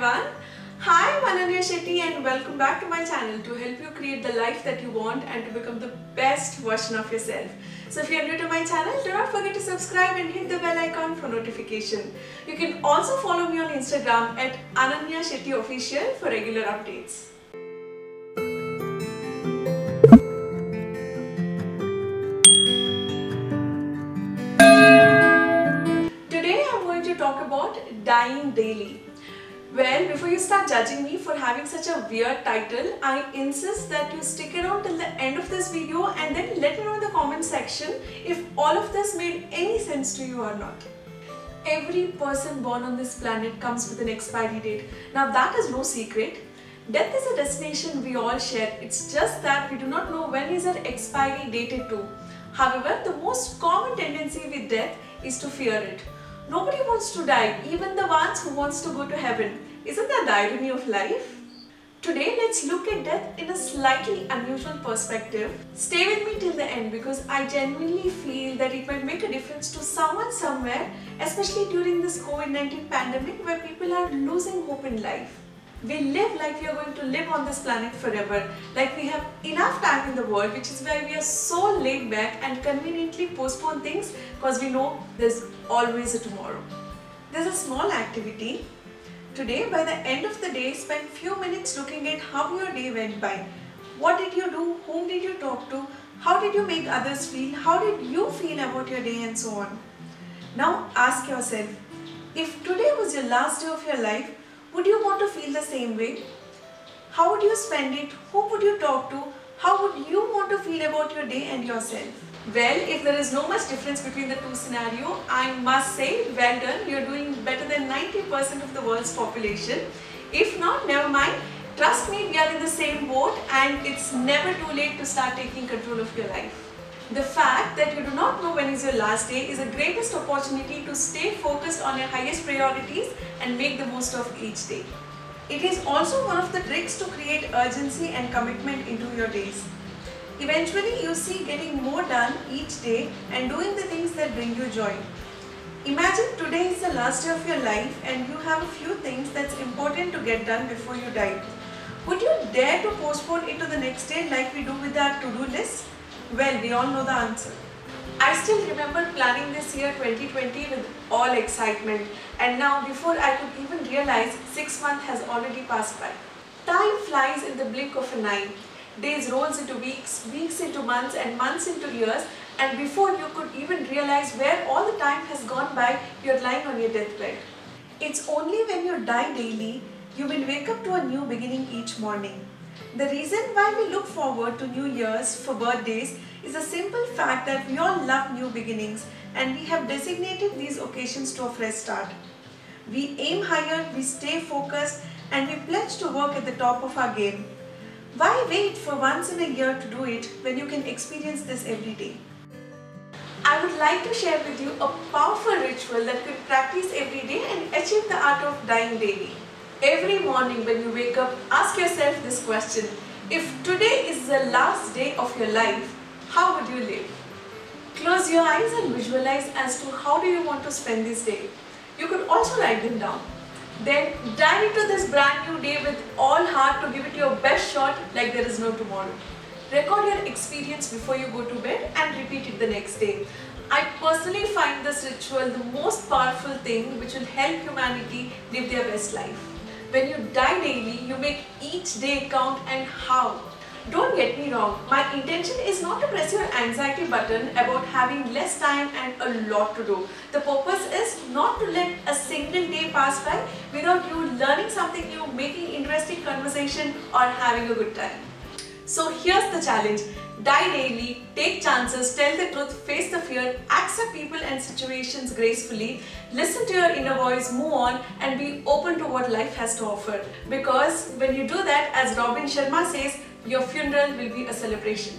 everyone. Hi, I'm Ananya Shetty and welcome back to my channel to help you create the life that you want and to become the best version of yourself. So if you're new to my channel, do not forget to subscribe and hit the bell icon for notification. You can also follow me on Instagram at Ananya Shetty Official for regular updates. Today I'm going to talk about dying daily. Well, before you start judging me for having such a weird title, I insist that you stick around till the end of this video and then let me know in the comment section if all of this made any sense to you or not. Every person born on this planet comes with an expiry date. Now that is no secret. Death is a destination we all share. It's just that we do not know when is our expiry dated to. However, the most common tendency with death is to fear it. Nobody wants to die, even the ones who wants to go to heaven. Isn't that the irony of life? Today, let's look at death in a slightly unusual perspective. Stay with me till the end because I genuinely feel that it might make a difference to someone somewhere, especially during this COVID-19 pandemic where people are losing hope in life. We live like we are going to live on this planet forever, like we have enough time in the world, which is why we are so laid back and conveniently postpone things because we know there's always a tomorrow. There's a small activity. Today, by the end of the day, spend few minutes looking at how your day went by. What did you do? Whom did you talk to? How did you make others feel? How did you feel about your day and so on? Now ask yourself, if today was your last day of your life, would you want to feel the same way? How would you spend it? Who would you talk to? How would you want to feel about your day and yourself? Well, if there is no much difference between the two scenarios, I must say, well done, you're doing better than 90% of the world's population. If not, never mind. Trust me, we are in the same boat and it's never too late to start taking control of your life. The fact that you do not know when is your last day is the greatest opportunity to stay focused on your highest priorities and make the most of each day. It is also one of the tricks to create urgency and commitment into your days. Eventually, you see getting more done each day and doing the things that bring you joy. Imagine today is the last day of your life and you have a few things that's important to get done before you die. Would you dare to postpone it to the next day like we do with our to-do list? Well, we all know the answer. I still remember planning this year 2020 with all excitement, and now before I could even realize 6 months has already passed by. Time flies in the blink of an eye. Days rolls into weeks, weeks into months and months into years, and before you could even realize where all the time has gone by, you're lying on your deathbed. It's only when you die daily, you will wake up to a new beginning each morning. The reason why we look forward to New Year's for birthdays is the simple fact that we all love new beginnings and we have designated these occasions to a fresh start. We aim higher, we stay focused and we pledge to work at the top of our game. Why wait for once in a year to do it when you can experience this every day? I would like to share with you a powerful ritual that could practice every day and achieve the art of dying daily. Every morning when you wake up, ask yourself this question. If today is the last day of your life, how would you live? Close your eyes and visualize as to how do you want to spend this day. You could also write them down. Then dive into this brand new day with all heart to give it your best shot like there is no tomorrow. Record your experience before you go to bed and repeat it the next day. I personally find this ritual the most powerful thing which will help humanity live their best life. When you die daily, you make each day count and how. Don't get me wrong, my intention is not to press your anxiety button about having less time and a lot to do. The purpose is not to let a single day pass by without you learning something new, making interesting conversation or having a good time. So here's the challenge. Die daily, take chances, tell the truth, face the fear, accept people and situations gracefully, listen to your inner voice, move on and be open to what life has to offer. Because when you do that, as Robin Sharma says, your funeral will be a celebration.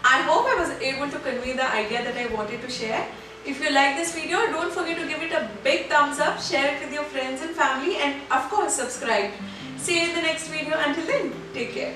I hope I was able to convey the idea that I wanted to share. If you like this video, don't forget to give it a big thumbs up, share it with your friends and family and of course subscribe. See you in the next video. Until then, take care.